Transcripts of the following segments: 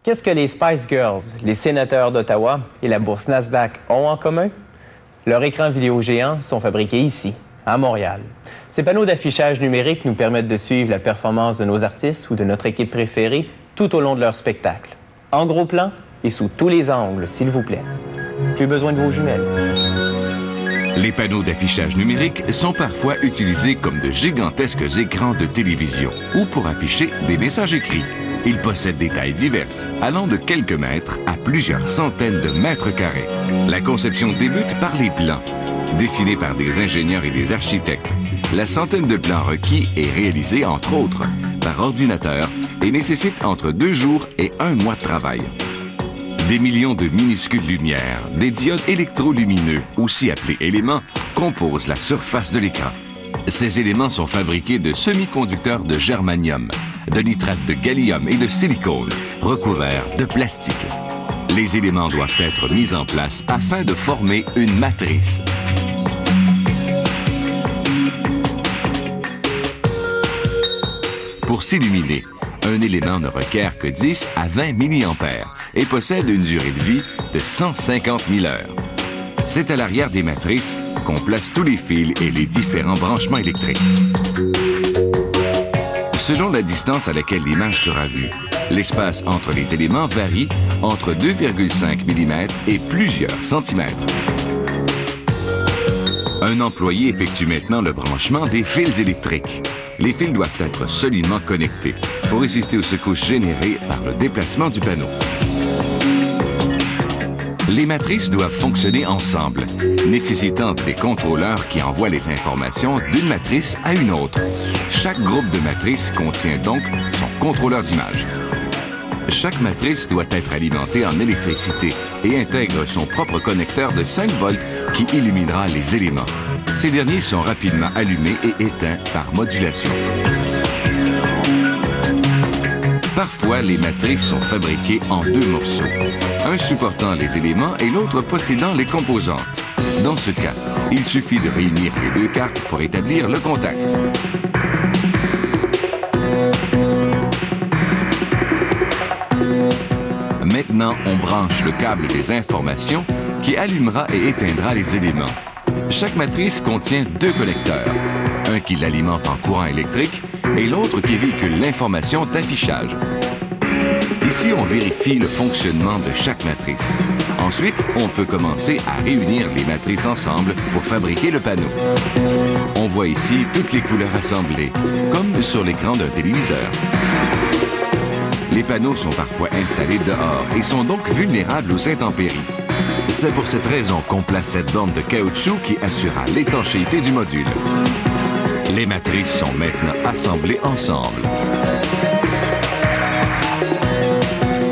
Qu'est-ce que les Spice Girls, les sénateurs d'Ottawa et la bourse Nasdaq ont en commun? Leurs écrans vidéo géants sont fabriqués ici, à Montréal. Ces panneaux d'affichage numérique nous permettent de suivre la performance de nos artistes ou de notre équipe préférée tout au long de leur spectacle. En gros plan et sous tous les angles, s'il vous plaît. Plus besoin de vos jumelles. Les panneaux d'affichage numérique sont parfois utilisés comme de gigantesques écrans de télévision ou pour afficher des messages écrits. Ils possèdent des tailles diverses, allant de quelques mètres à plusieurs centaines de mètres carrés. La conception débute par les plans. Dessinés par des ingénieurs et des architectes, la centaine de plans requis est réalisée, entre autres, par ordinateur et nécessite entre 2 jours et 1 mois de travail. Des millions de minuscules lumières, des diodes électrolumineux, aussi appelés éléments, composent la surface de l'écran. Ces éléments sont fabriqués de semi-conducteurs de germanium, de nitrate de gallium et de silicone, recouverts de plastique. Les éléments doivent être mis en place afin de former une matrice. Pour s'illuminer, un élément ne requiert que 10 à 20 mA et possède une durée de vie de 150 000 heures. C'est à l'arrière des matrices qu'on place tous les fils et les différents branchements électriques. Selon la distance à laquelle l'image sera vue, l'espace entre les éléments varie entre 2,5 mm et plusieurs centimètres. Un employé effectue maintenant le branchement des fils électriques. Les fils doivent être solidement connectés pour résister aux secousses générées par le déplacement du panneau. Les matrices doivent fonctionner ensemble, nécessitant des contrôleurs qui envoient les informations d'une matrice à une autre. Chaque groupe de matrices contient donc son contrôleur d'image. Chaque matrice doit être alimentée en électricité et intègre son propre connecteur de 5 volts qui illuminera les éléments. Ces derniers sont rapidement allumés et éteints par modulation. Parfois, les matrices sont fabriquées en 2 morceaux, un supportant les éléments et l'autre possédant les composantes. Dans ce cas, il suffit de réunir les 2 cartes pour établir le contact. Maintenant, on branche le câble des informations qui allumera et éteindra les éléments. Chaque matrice contient 2 connecteurs, un qui l'alimente en courant électrique et l'autre qui véhicule l'information d'affichage. Ici, on vérifie le fonctionnement de chaque matrice. Ensuite, on peut commencer à réunir les matrices ensemble pour fabriquer le panneau. On voit ici toutes les couleurs assemblées, comme sur l'écran d'un téléviseur. Les panneaux sont parfois installés dehors et sont donc vulnérables aux intempéries. C'est pour cette raison qu'on place cette bande de caoutchouc qui assurera l'étanchéité du module. Les matrices sont maintenant assemblées ensemble.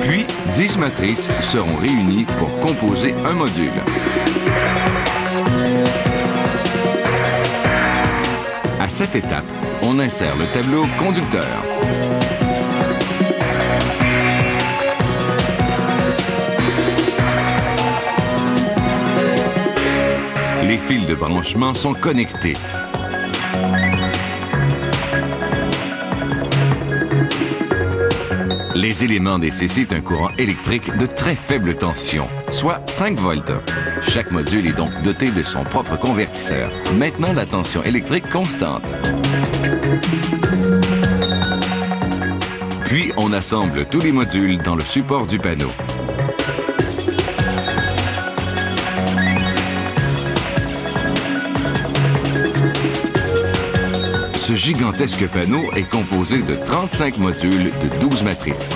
Puis, 10 matrices seront réunies pour composer un module. À cette étape, on insère le tableau conducteur. Les fils de branchement sont connectés. Les éléments nécessitent un courant électrique de très faible tension, soit 5 volts. Chaque module est donc doté de son propre convertisseur, maintenant la tension électrique constante. Puis, on assemble tous les modules dans le support du panneau. Ce gigantesque panneau est composé de 35 modules de 12 matrices.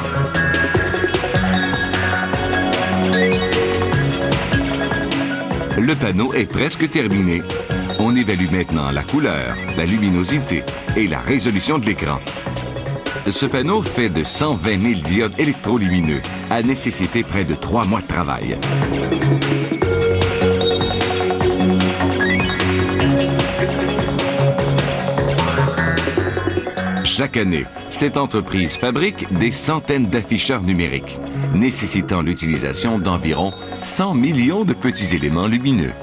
Le panneau est presque terminé. On évalue maintenant la couleur, la luminosité et la résolution de l'écran. Ce panneau, fait de 120 000 diodes électrolumineux, a nécessité près de 3 mois de travail. Chaque année, cette entreprise fabrique des centaines d'afficheurs numériques, nécessitant l'utilisation d'environ 100 millions de petits éléments lumineux.